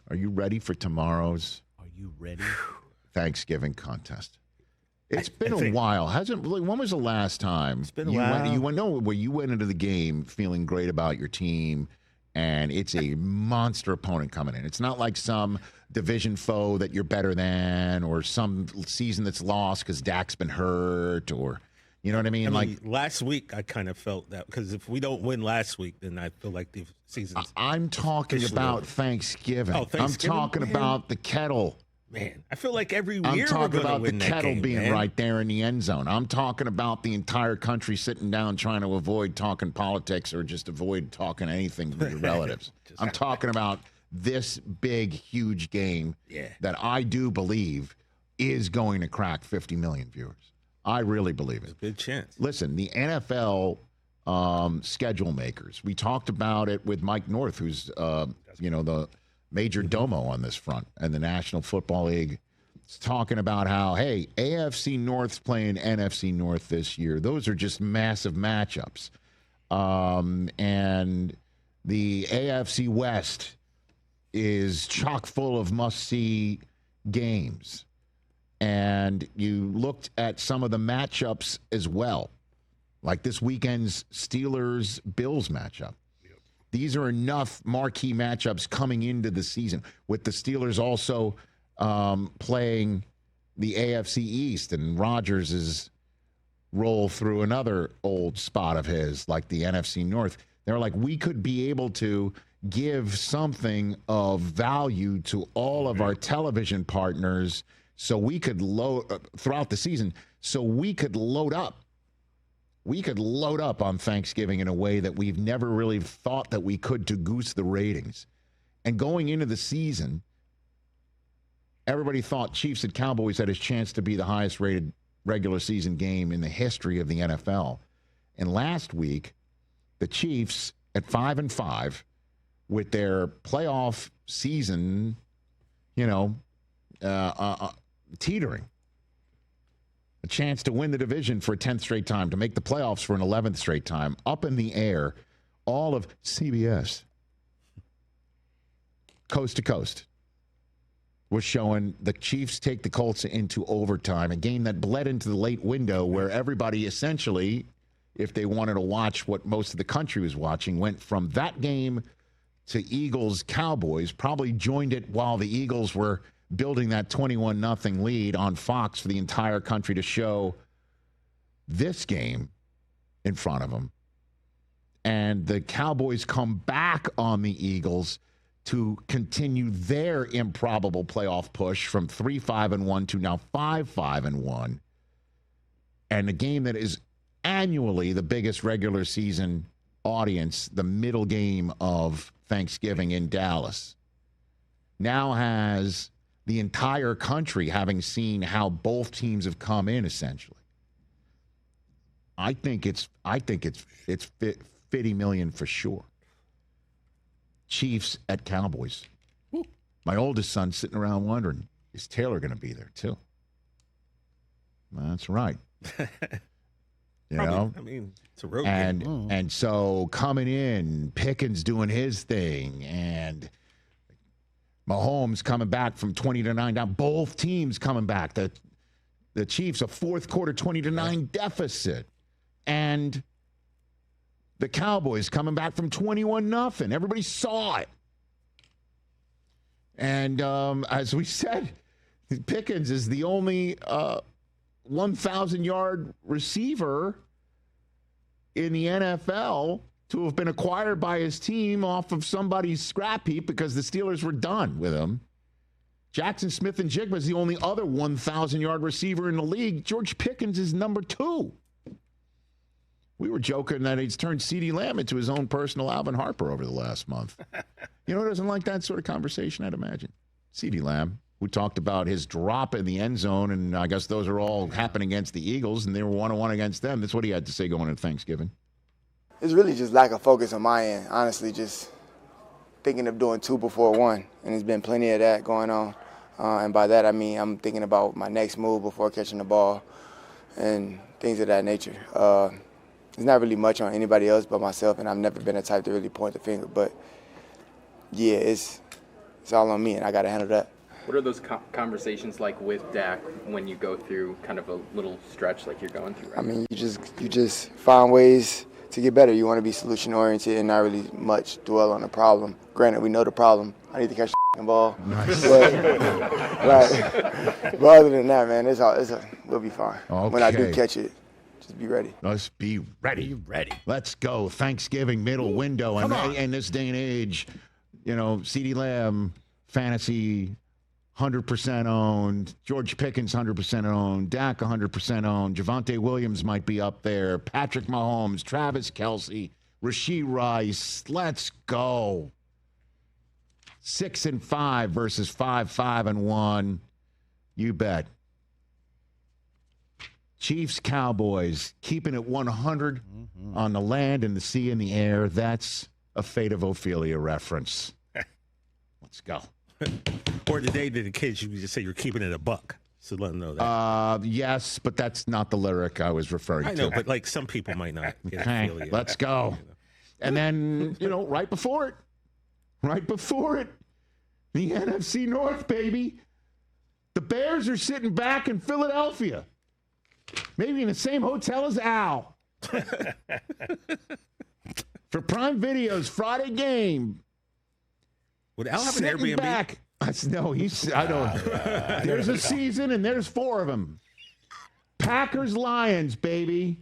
Are you ready for tomorrow's Are you ready? Thanksgiving contest? It's been a while. When was the last time it's been a while. where you went into the game feeling great about your team and it's a monster opponent coming in? It's not like some division foe that you're better than or some season that's lost because Dak's been hurt or, you know what I mean? Last week I kind of felt that because if we don't win last week, then I feel like the season's I'm talking about over. Thanksgiving. Oh, Thanksgiving? I'm talking about the kettle. Man, I feel like every year I'm we're talking going to about the win that kettle game, being man. right there in the end zone. I'm talking about the entire country sitting down trying to avoid talking politics or just avoid talking anything with your relatives. I'm talking about this big, huge game that I do believe is going to crack 50 million viewers. I really believe it. Good chance. Listen, the NFL schedule makers, we talked about it with Mike North, who's, the major domo on this front, and the National Football League is talking about how, hey, AFC North's playing NFC North this year. Those are just massive matchups. And the AFC West is chock full of must-see games. And you looked at some of the matchups as well, like this weekend's Steelers-Bills matchup. These are enough marquee matchups coming into the season, with the Steelers also playing the AFC East, and Rodgers' roll through another old spot of his, like the NFC North. They're like, we could be able to give something of value to all of our television partners so we could load throughout the season, so we could load up. We could load up on Thanksgiving in a way that we've never really thought that we could to goose the ratings. And going into the season, everybody thought Chiefs and Cowboys had a chance to be the highest rated regular season game in the history of the NFL. And last week, the Chiefs at 5-5 with their playoff season, teetering. A chance to win the division for a 10th straight time, to make the playoffs for an 11th straight time, up in the air, all of CBS, coast to coast, was showing the Chiefs take the Colts into overtime, a game that bled into the late window where everybody essentially, if they wanted to watch what most of the country was watching, went from that game to Eagles-Cowboys, probably joined it while the Eagles were building that 21-0 lead on Fox for the entire country to show this game in front of them. And the Cowboys come back on the Eagles to continue their improbable playoff push from 3-5-1 to now 5-5-1. And a game that is annually the biggest regular season audience, the middle game of Thanksgiving in Dallas, now has the entire country having seen how both teams have come in, essentially. I think it's 50 million for sure. Chiefs at Cowboys. Woo. My oldest son's sitting around wondering, is Taylor going to be there too? That's right. I mean, it's a road game. And so coming in, Pickens doing his thing, and Mahomes coming back from 20-9 down. Both teams coming back. The Chiefs, a fourth quarter 20-9 deficit. And the Cowboys coming back from 21-0. Everybody saw it. And as we said, Pickens is the only 1,000-yard receiver in the NFL to have been acquired by his team off of somebody's scrap heap because the Steelers were done with him. Jackson Smith and Jigba is the only other 1,000-yard receiver in the league. George Pickens is number 2. We were joking that he's turned CeeDee Lamb into his own personal Alvin Harper over the last month. You know who doesn't like that sort of conversation, I'd imagine? CeeDee Lamb, who talked about his drop in the end zone, and I guess those are all happening against the Eagles, and they were 1-1 against them. That's what he had to say going into Thanksgiving. It's really just lack of focus on my end, honestly, just thinking of doing 2 before 1, and there's been plenty of that going on. And by that, I mean I'm thinking about my next move before catching the ball and things of that nature. It's not really much on anybody else but myself, and I've never been the type to really point the finger. But, yeah, it's it's all on me, and I got to handle that. What are those conversations like with Dak when you go through kind of a little stretch like you're going through right now? I mean, you just find ways to get better. You want to be solution-oriented and not really much dwell on the problem. Granted, we know the problem. I need to catch the ball. Nice. But other than that, man, we'll be fine. Okay. When I do catch it, just be ready. Let's be ready. Be ready. Let's go. Thanksgiving middle window. And in this day and age, CeeDee Lamb, fantasy 100% owned. George Pickens 100% owned. Dak 100% owned. Javonte Williams might be up there. Patrick Mahomes, Travis Kelce, Rashee Rice. Let's go. 6-5 versus 5-1. You bet. Chiefs, Cowboys, keeping it 100 on the land and the sea and the air. That's a Fate of Ophelia reference. Let's go. Or the day to the kids, you just say you're keeping it a buck. So let them know that. Yes, but that's not the lyric I was referring to. I know, but like some people might not get Ophelia. Let's go. And then, right before it, the NFC North, baby. The Bears are sitting back in Philadelphia. Maybe in the same hotel as Al. For Prime Video's Friday game. Would Al have an Sitting Airbnb? back. No, I don't. There's a season and there's 4 of them. Packers, Lions, baby.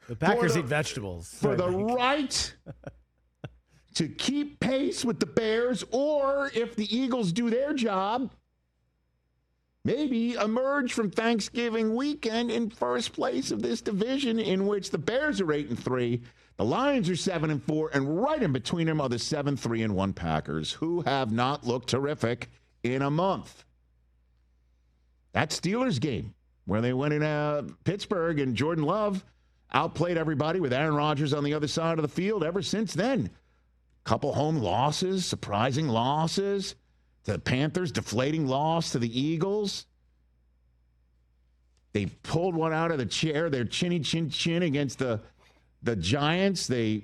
The Packers eat vegetables. For the right to keep pace with the Bears, or if the Eagles do their job, maybe emerge from Thanksgiving weekend in first place of this division, in which the Bears are 8-3, the Lions are 7-4, and right in between them are the 7-3-1 Packers, who have not looked terrific in a month. That Steelers game, where they went in Pittsburgh and Jordan Love outplayed everybody with Aaron Rodgers on the other side of the field ever since then. Couple home losses, surprising losses. To the Panthers, deflating loss to the Eagles. They pulled one out of the chair. Their chinny chin against the Giants. They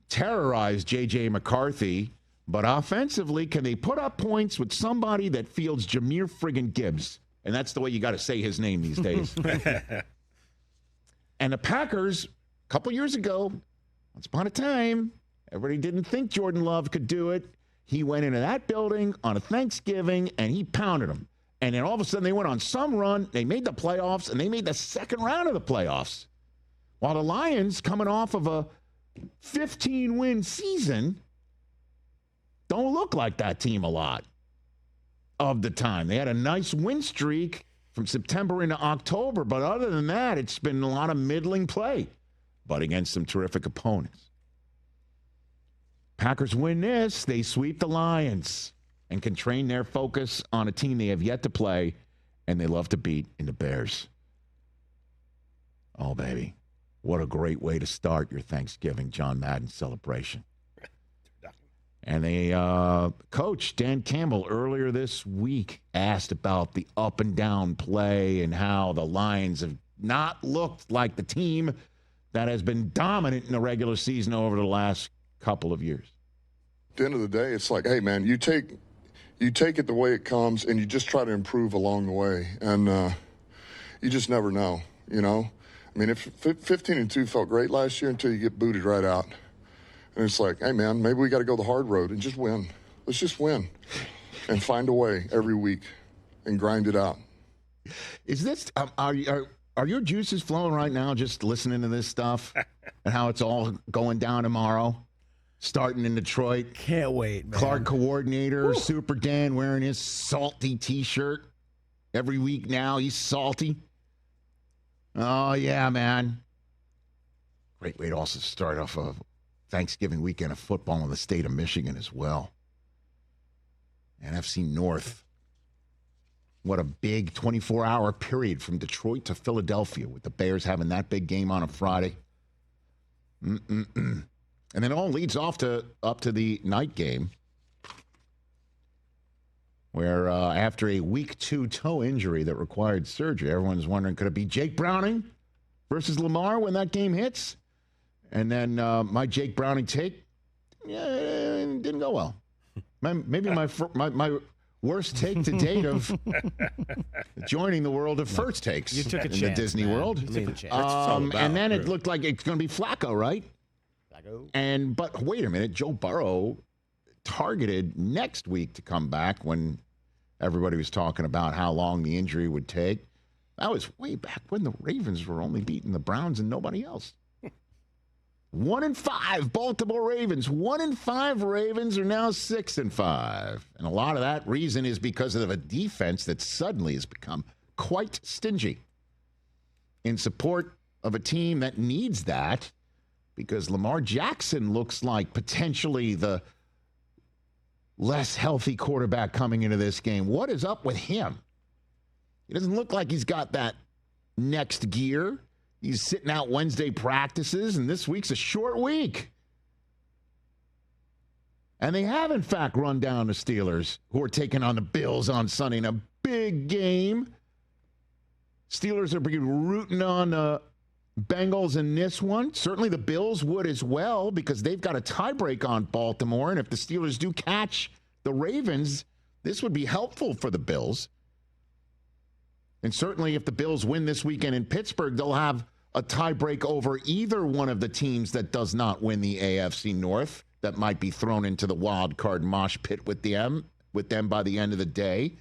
terrorized J.J. McCarthy. But offensively, can they put up points with somebody that fields Jahmyr friggin' Gibbs? And that's the way you got to say his name these days. And the Packers, a couple years ago, once upon a time, everybody didn't think Jordan Love could do it. He went into that building on a Thanksgiving, and he pounded them. And then all of a sudden, they went on some run. They made the playoffs, and they made the second round of the playoffs. While the Lions, coming off of a 15-win season, don't look like that team a lot of the time. They had a nice win streak from September into October, but other than that, it's been a lot of middling play, but against some terrific opponents. Packers win this, they sweep the Lions and can train their focus on a team they have yet to play and they love to beat in the Bears. Oh, baby. What a great way to start your Thanksgiving John Madden celebration. And Coach Dan Campbell earlier this week asked about the up and down play and how the Lions have not looked like the team that has been dominant in the regular season over the last couple of years. At the end of the day, it's like, hey, man, you take it the way it comes, and you just try to improve along the way. And you just never know, I mean, if 15-2 felt great last year until you get booted right out. And it's like, hey, man, maybe we got to go the hard road and just win. Let's just win and find a way every week and grind it out. Is this are your juices flowing right now just listening to this stuff and how it's all going down tomorrow? Starting in Detroit. Can't wait, man. Clark coordinator, Super Dan wearing his salty T-shirt. Every week now, he's salty. Oh, yeah, man. Great way to also start off a Thanksgiving weekend of football in the state of Michigan as well. NFC North. What a big 24-hour period from Detroit to Philadelphia with the Bears having that big game on a Friday. And then it all leads up to the night game where after a week 2 toe injury that required surgery, everyone's wondering, could it be Jake Browning versus Lamar when that game hits? And then my Jake Browning take, didn't go well. Maybe my worst take to date of joining the world of first takes You took a in chance, the Disney man. world. You took a chance. That's all about, and then it really. looked like it's going to be Flacco, right? But wait a minute, Joe Burrow targeted next week to come back when everybody was talking about how long the injury would take. That was way back when the Ravens were only beating the Browns and nobody else. 1-5 Baltimore Ravens. 1-5 Ravens are now 6-5. And a lot of that reason is because of a defense that suddenly has become quite stingy in support of a team that needs that, because Lamar Jackson looks like potentially the less healthy quarterback coming into this game. What is up with him? He doesn't look like he's got that next gear. He's sitting out Wednesday practices, and this week's a short week. And they have, in fact, run down the Steelers, who are taking on the Bills on Sunday in a big game. Steelers are rooting on the Bengals in this one. Certainly the Bills would as well, because they've got a tiebreak on Baltimore. And if the Steelers do catch the Ravens, this would be helpful for the Bills. And certainly if the Bills win this weekend in Pittsburgh, they'll have a tiebreak over either one of the teams that does not win the AFC North that might be thrown into the wild card mosh pit with them by the end of the day.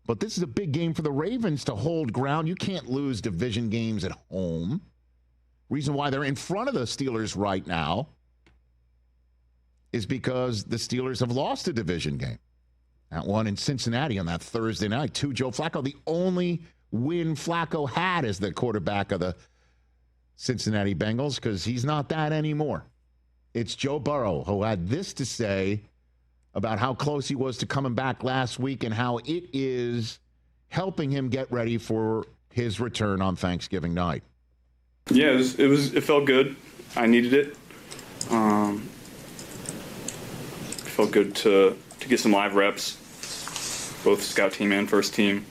But this is a big game for the Ravens to hold ground. You can't lose division games at home. Reason why they're in front of the Steelers right now is because the Steelers have lost a division game. That one in Cincinnati on that Thursday night to Joe Flacco. The only win Flacco had as the quarterback of the Cincinnati Bengals, because he's not that anymore. It's Joe Burrow, who had this to say about how close he was to coming back last week and how it is helping him get ready for his return on Thanksgiving night. Yeah, it felt good. I needed it. It felt good to get some live reps, both scout team and first team.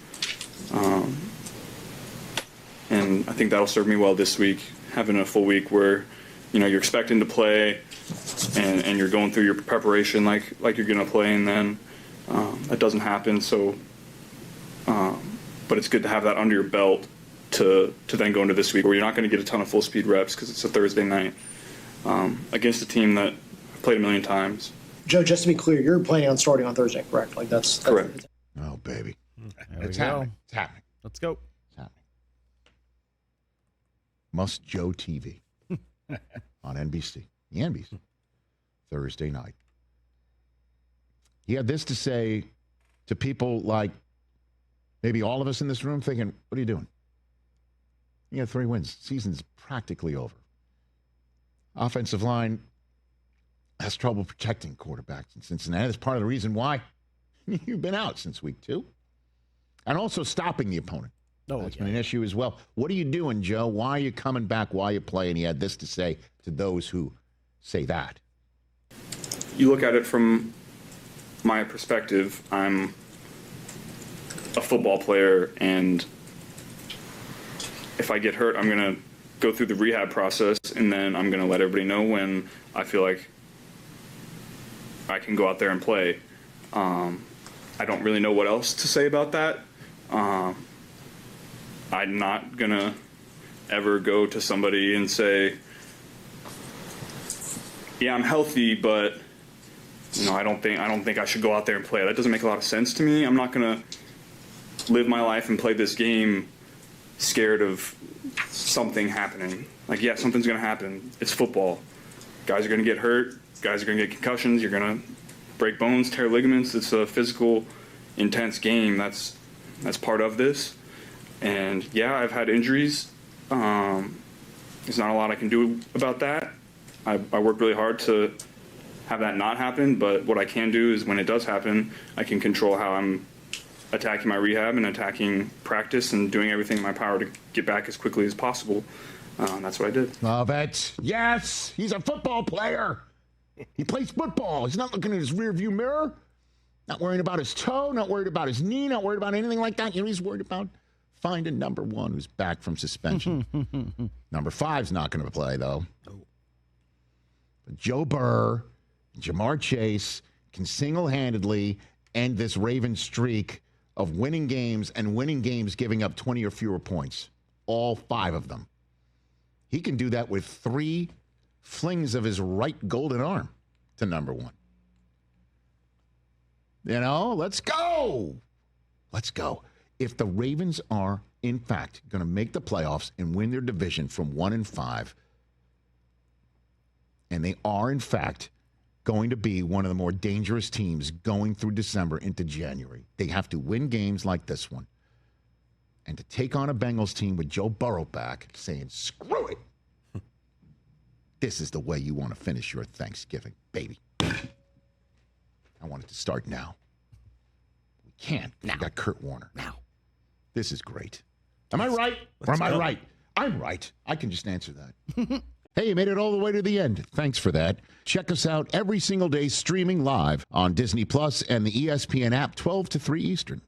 And I think that'll serve me well this week, having a full week where, you're expecting to play and you're going through your preparation like you're going to play, and then that doesn't happen. So, but it's good to have that under your belt to then go into this week where you're not going to get a ton of full speed reps because it's a Thursday night against a team that I've played a million times. Joe, just to be clear, you're planning on starting on Thursday, correct? That's correct. Oh, baby. It's happening. It's happening. Let's go. It's happening. Must Joe TV on NBC. The NBC. Thursday night. He had this to say to people like maybe all of us in this room thinking, what are you doing? You got 3 wins. Season's practically over. Offensive line has trouble protecting quarterbacks in Cincinnati. That's part of the reason why you've been out since week 2. And also stopping the opponent. That's been an issue as well. What are you doing, Joe? Why are you coming back? Why are you playing? He had this to say to those who say that. You look at it from my perspective. I'm a football player, and if I get hurt, I'm going to go through the rehab process, and then I'm going to let everybody know when I feel like I can go out there and play. I don't really know what else to say about that. I'm not going to ever go to somebody and say, yeah, I'm healthy, but I don't think I should go out there and play. That doesn't make a lot of sense to me. I'm not going to live my life and play this game scared of something happening. Yeah, something's going to happen. It's football. Guys are going to get hurt. Guys are going to get concussions. You're going to break bones, tear ligaments. It's a physical, intense game. That's part of this. And yeah, I've had injuries. There's not a lot I can do about that. I work really hard to have that not happen, but what I can do is when it does happen, I can control how I'm attacking my rehab and attacking practice and doing everything in my power to get back as quickly as possible. That's what I did. Love it. Yes, he's a football player. He plays football. He's not looking at his rearview mirror, not worrying about his toe, not worried about his knee, not worried about anything like that. He's worried about finding number 1 who's back from suspension. Number 5's not going to play, though. But Joe Burr, Jamar Chase, can single-handedly end this Ravens streak of winning games and winning games giving up 20 or fewer points, all 5 of them. He can do that with 3 flings of his right golden arm to number 1. You know, let's go. Let's go. If the Ravens are, in fact, going to make the playoffs and win their division from 1-5, and they are, in fact, going to be one of the more dangerous teams going through December into January, they have to win games like this one. And to take on a Bengals team with Joe Burrow back saying, screw it. This is the way you want to finish your Thanksgiving, baby. I want it to start now. We can't. We got Kurt Warner. Now. This is great. Am I right? Or am I right? I'm right. I can just answer that. Hey, you made it all the way to the end. Thanks for that. Check us out every single day streaming live on Disney Plus and the ESPN app 12 to 3 Eastern.